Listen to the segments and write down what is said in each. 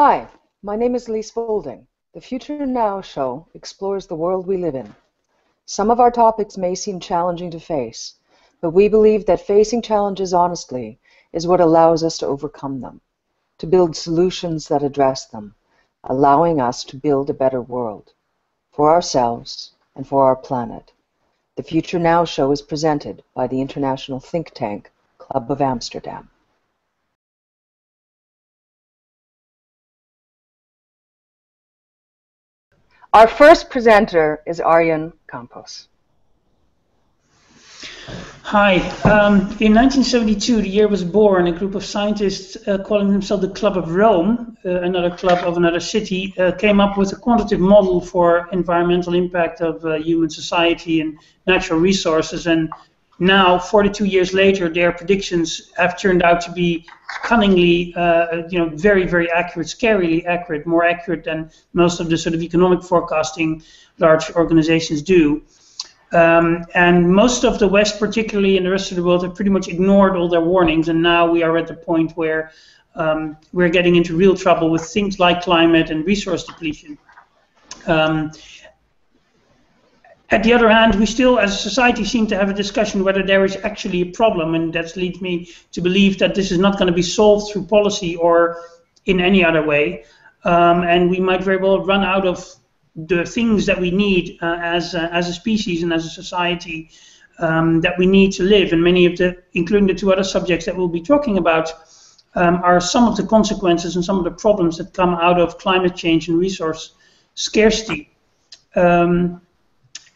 Hi, my name is Lise Folding. The Future Now show explores the world we live in. Some of our topics may seem challenging to face, but we believe that facing challenges honestly is what allows us to overcome them, to build solutions that address them, allowing us to build a better world for ourselves and for our planet. The Future Now show is presented by the international think tank Club of Amsterdam. Our first presenter is Arjen Kamphuis. Hi. In 1972, the year was born, a group of scientists calling themselves the Club of Rome, another club of another city, came up with a quantitative model for environmental impact of human society and natural resources. And now, 42 years later, their predictions have turned out to be cunningly, very, very accurate, scarily accurate, more accurate than most of the sort of economic forecasting large organizations do. And most of the West, particularly in the rest of the world, have pretty much ignored all their warnings. And now we are at the point where we're getting into real trouble with things like climate and resource depletion. At the other hand, we still, as a society, seem to have a discussion whether there is actually a problem, and that leads me to believe that this is not going to be solved through policy or in any other way. And we might very well run out of the things that we need as a species and as a society that we need to live. And many of the, including the two other subjects that we'll be talking about, are some of the consequences and some of the problems that come out of climate change and resource scarcity.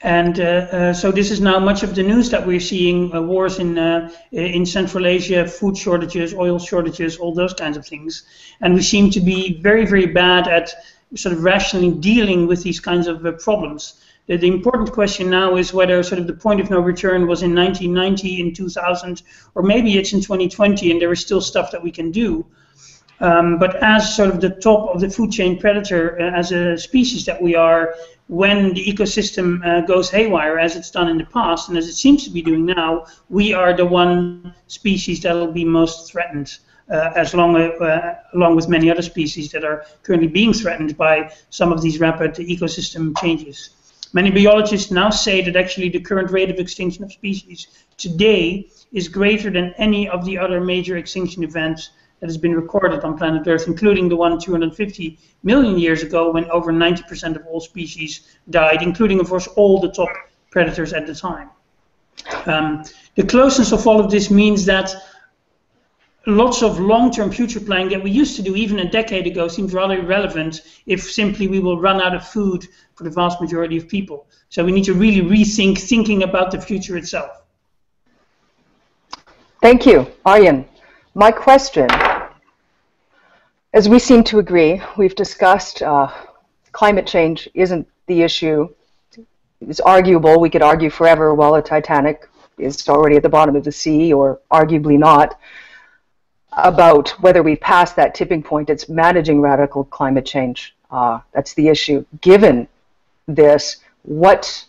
So this is now much of the news that we're seeing, wars in Central Asia, food shortages, oil shortages, all those kinds of things. And we seem to be very, very bad at sort of rationally dealing with these kinds of problems. The important question now is whether sort of the point of no return was in 1990, in 2000, or maybe it's in 2020 and there is still stuff that we can do. But as sort of the top of the food chain predator, as a species that we are, when the ecosystem goes haywire, as it's done in the past, and as it seems to be doing now, we are the one species that will be most threatened, along with many other species that are currently being threatened by some of these rapid ecosystem changes. Many biologists now say that actually the current rate of extinction of species today is greater than any of the other major extinction events that has been recorded on planet Earth, including the one 250 million years ago when over 90% of all species died, including, of course, all the top predators at the time. The closeness of all of this means that lots of long-term future planning that we used to do even a decade ago seems rather irrelevant if simply we will run out of food for the vast majority of people. So we need to really rethink thinking about the future itself. Thank you, Arjen. My question, as we seem to agree, we've discussed climate change isn't the issue. It's arguable. We could argue forever while the Titanic is already at the bottom of the sea, or arguably not, about whether we've passed that tipping point. It's managing radical climate change. That's the issue. Given this, what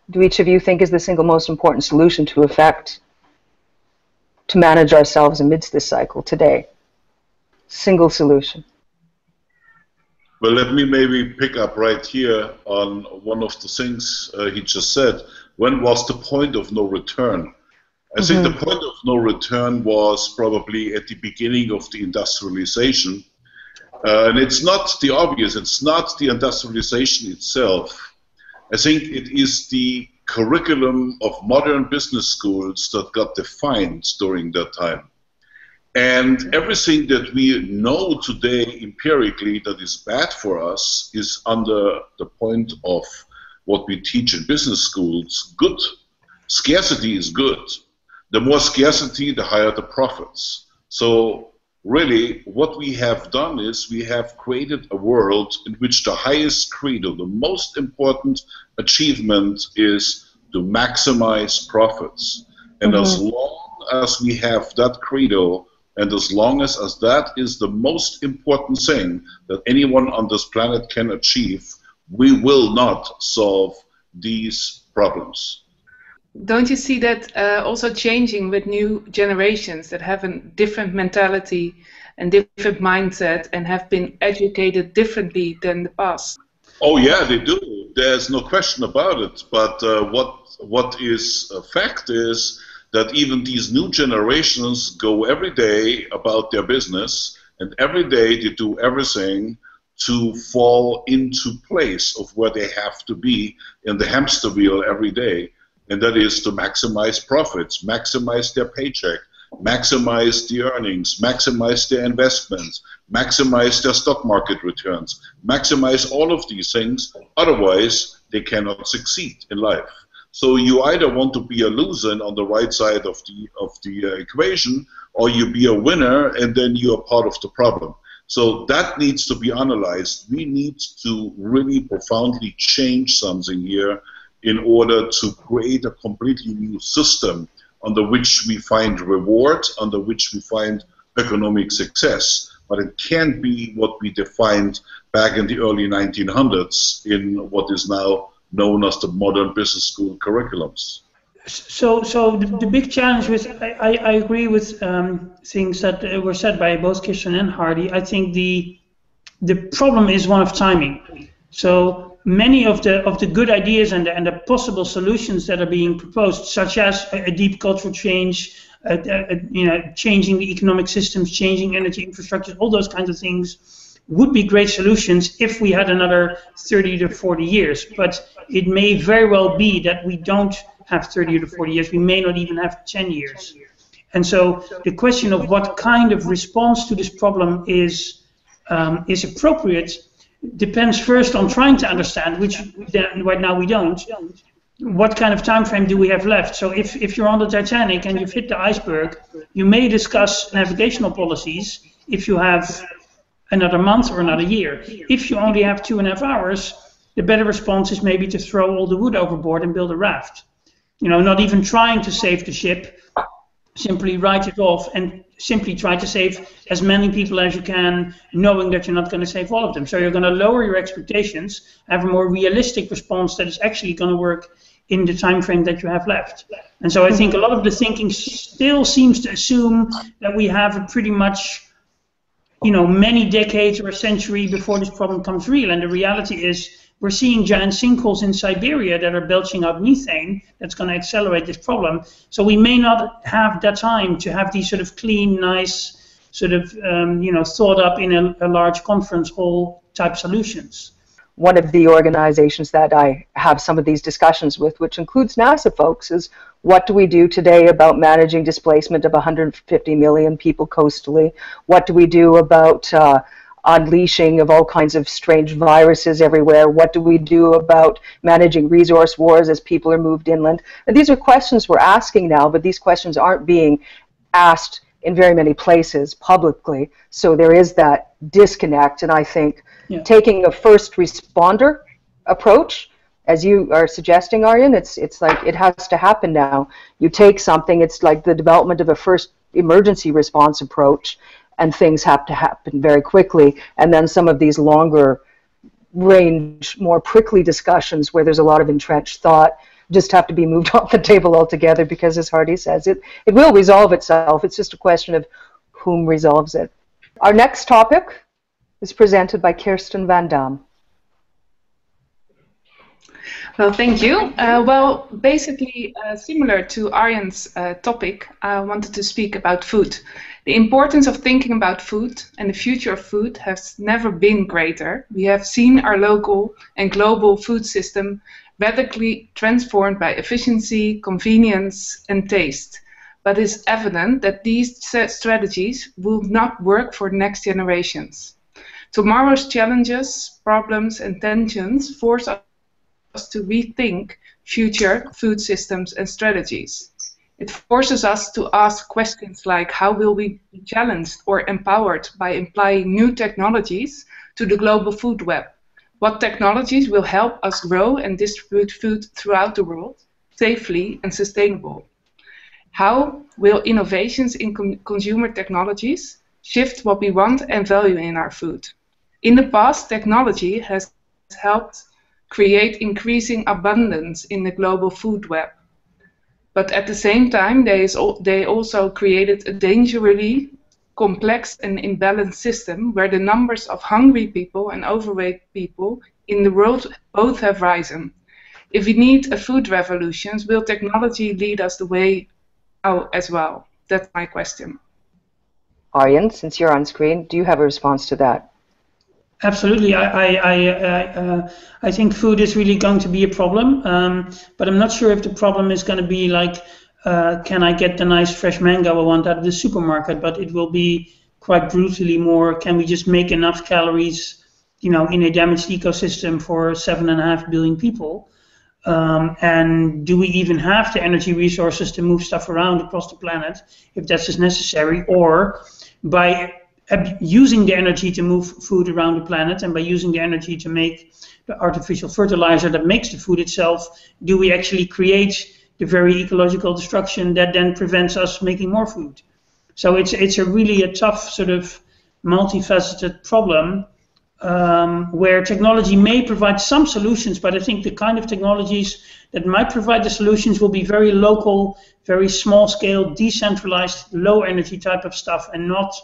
do each of you think is the single most important solution to manage ourselves amidst this cycle today? Single solution. Well, let me maybe pick up right here on one of the things he just said. When was the point of no return? I think the point of no return was probably at the beginning of the industrialization. And it's not the obvious, it's not the industrialization itself. I think it is the curriculum of modern business schools that got defined during that time. And everything that we know today empirically that is bad for us is under the point of what we teach in business schools. Good. Scarcity is good. The more scarcity, the higher the profits. So really what we have done is we have created a world in which the highest credo, the most important achievement is to maximize profits. And as long as we have that credo, and as long as that is the most important thing that anyone on this planet can achieve, we will not solve these problems. Don't you see that also changing with new generations that have a different mentality and different mindset and have been educated differently than the past. Oh yeah, they do. There's no question about it. But what is a fact is that even these new generations go every day about their business, and every day they do everything to fall into place of where they have to be in the hamster wheel every day, and that is to maximize profits, maximize their paycheck, maximize the earnings, maximize their investments, maximize their stock market returns, maximize all of these things, otherwise they cannot succeed in life. So you either want to be a loser and on the right side of the equation, or you be a winner and then you are part of the problem. So that needs to be analyzed. We need to really profoundly change something here in order to create a completely new system under which we find reward, under which we find economic success. But it can't be what we defined back in the early 1900s in what is now known as the modern business school curriculums. So the big challenge with, I agree with things that were said by both Kirsten and Hardy. I think the problem is one of timing. So many of the good ideas and the possible solutions that are being proposed, such as a deep cultural change, changing the economic systems, changing energy infrastructure, all those kinds of things, would be great solutions if we had another 30 to 40 years. But it may very well be that we don't have 30 to 40 years. We may not even have 10 years. And so the question of what kind of response to this problem is appropriate depends first on trying to understand, which right now we don't, what kind of time frame do we have left. So if you're on the Titanic and you've hit the iceberg, you may discuss navigational policies if you have another month or another year. If you only have 2.5 hours, the better response is maybe to throw all the wood overboard and build a raft. Not even trying to save the ship, simply write it off and simply try to save as many people as you can, knowing that you're not going to save all of them. So you're going to lower your expectations, have a more realistic response that is actually going to work in the time frame that you have left. And so I think a lot of the thinking still seems to assume that we have a pretty much, many decades or a century before this problem becomes real. And the reality is we're seeing giant sinkholes in Siberia that are belching out methane that's going to accelerate this problem. So we may not have that time to have these sort of clean, nice, sort of, thought up in a large conference hall type solutions. One of the organizations that I have some of these discussions with, which includes NASA folks, is what do we do today about managing displacement of 150 million people coastally? What do we do about unleashing of all kinds of strange viruses everywhere? What do we do about managing resource wars as people are moved inland? And these are questions we're asking now, but these questions aren't being asked in very many places publicly. So there is that disconnect, and I think taking a first responder approach, as you are suggesting, Arjen, it's like it has to happen now. You take something, it's like the development of a first emergency response approach, and things have to happen very quickly. And then some of these longer range, more prickly discussions where there's a lot of entrenched thought just have to be moved off the table altogether, because as Hardy says, it will resolve itself. It's just a question of whom resolves it. Our next topic is presented by Kirsten van Dam. Well, thank you. Well, basically, similar to Arjen's topic, I wanted to speak about food. The importance of thinking about food and the future of food has never been greater. We have seen our local and global food system radically transformed by efficiency, convenience, and taste. But it's evident that these strategies will not work for next generations. Tomorrow's challenges, problems, and tensions force us to rethink future food systems and strategies. It forces us to ask questions like, how will we be challenged or empowered by applying new technologies to the global food web? What technologies will help us grow and distribute food throughout the world safely and sustainable? How will innovations in consumer technologies shift what we want and value in our food? In the past, technology has helped create increasing abundance in the global food web. But at the same time, they also created a dangerously complex and imbalanced system where the numbers of hungry people and overweight people in the world both have risen. If we need a food revolution, will technology lead us the way out as well? That's my question. Arjen, since you're on screen, do you have a response to that? Absolutely. I think food is really going to be a problem, but I'm not sure if the problem is going to be like, can I get the nice fresh mango I want out of the supermarket? But it will be quite brutally more, can we just make enough calories, in a damaged ecosystem for 7.5 billion people? And do we even have the energy resources to move stuff around across the planet if that's as necessary? Or by using the energy to move food around the planet and by using the energy to make the artificial fertilizer that makes the food itself, do we actually create the very ecological destruction that then prevents us making more food? So it's really a tough sort of multifaceted problem where technology may provide some solutions, but I think the kind of technologies that might provide the solutions will be very local, very small scale, decentralized, low energy type of stuff, and not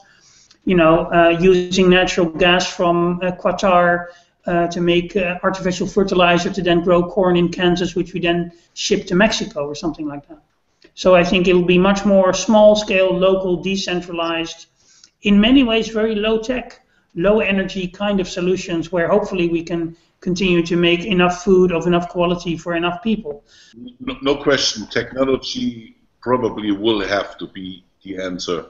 using natural gas from Qatar to make artificial fertilizer to then grow corn in Kansas, which we then ship to Mexico or something like that. So I think it will be much more small scale, local, decentralized, in many ways very low tech, low energy kind of solutions where hopefully we can continue to make enough food of enough quality for enough people. No question, technology probably will have to be the answer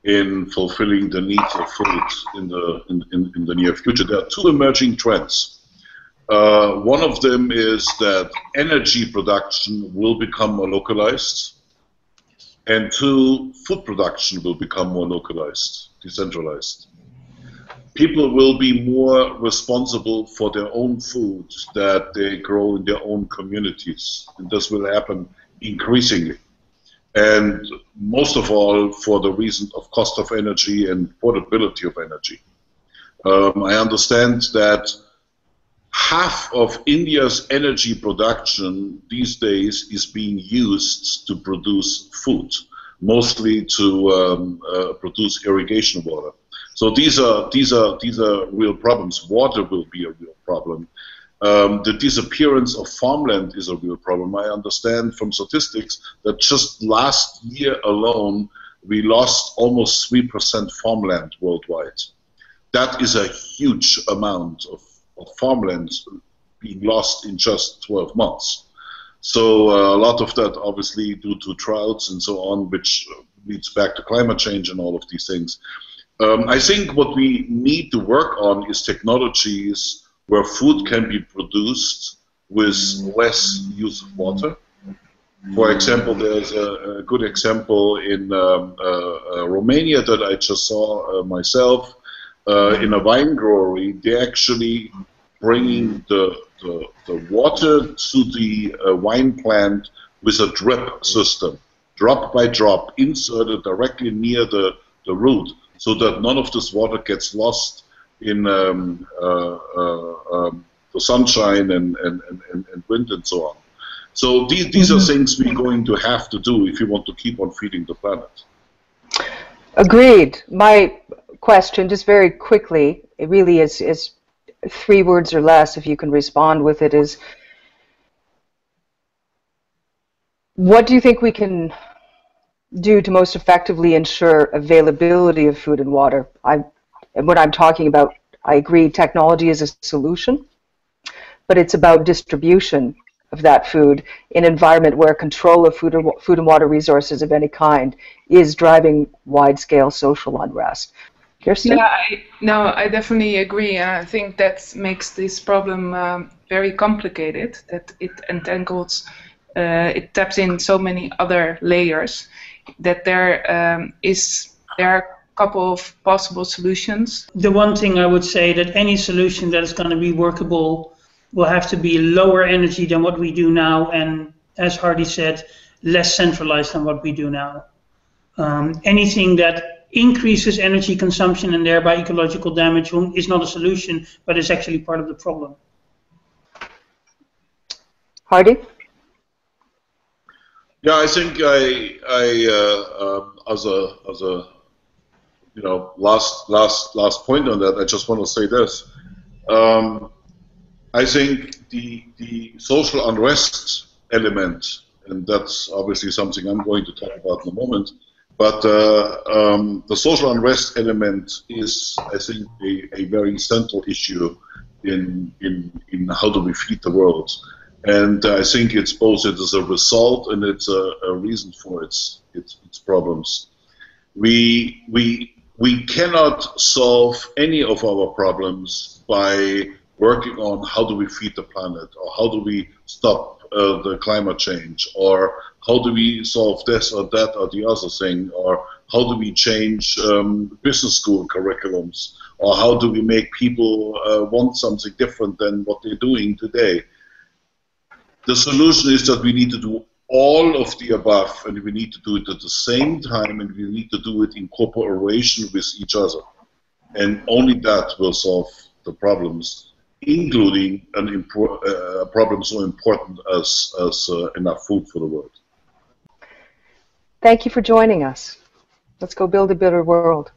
in fulfilling the needs of food in the near future. There are two emerging trends. One of them is that energy production will become more localized, and two, food production will become more localized, decentralized. People will be more responsible for their own food that they grow in their own communities, and this will happen increasingly. And most of all, for the reason of cost of energy and portability of energy. I understand that half of India's energy production these days is being used to produce food, mostly to produce irrigation water. So these are real problems. Water will be a real problem. The disappearance of farmland is a real problem. I understand from statistics that just last year alone, we lost almost 3% farmland worldwide. That is a huge amount of farmland being lost in just 12 months. So a lot of that obviously due to droughts and so on, which leads back to climate change and all of these things. I think what we need to work on is technologies where food can be produced with less use of water. For example, there's a good example in Romania that I just saw myself. In a wine brewery, they're actually bringing the water to the wine plant with a drip system, drop by drop, inserted directly near the root, so that none of this water gets lost in the sunshine and wind and so on. So these are things we're going to have to do if you want to keep on feeding the planet. Agreed. My question, just very quickly, it really is 3 words or less, if you can respond with it, is what do you think we can do to most effectively ensure availability of food and water? What I'm talking about, I agree, technology is a solution, but it's about distribution of that food in an environment where control of food and water resources of any kind is driving wide-scale social unrest. Kirsten? Yeah, I definitely agree. I think that makes this problem very complicated, that it entangles, it taps in so many other layers, that there are a couple of possible solutions. The one thing I would say that any solution that is going to be workable will have to be lower energy than what we do now, and as Hardy said, less centralized than what we do now. Anything that increases energy consumption and thereby ecological damage is not a solution, but is actually part of the problem. Hardy? Yeah, I think I as a last point on that, I just want to say this. I think the social unrest element, and that's obviously something I'm going to talk about in a moment, but the social unrest element is, I think, a very central issue in how do we feed the world. And I think it's both it is a result and it's a reason for its problems. We cannot solve any of our problems by working on how do we feed the planet, or how do we stop the climate change, or how do we solve this or that or the other thing, or how do we change business school curriculums, or how do we make people want something different than what they're doing today. The solution is that we need to do all of the above, and we need to do it at the same time, and we need to do it in cooperation with each other. And only that will solve the problems, including a problem so important as enough food for the world. Thank you for joining us. Let's go build a better world.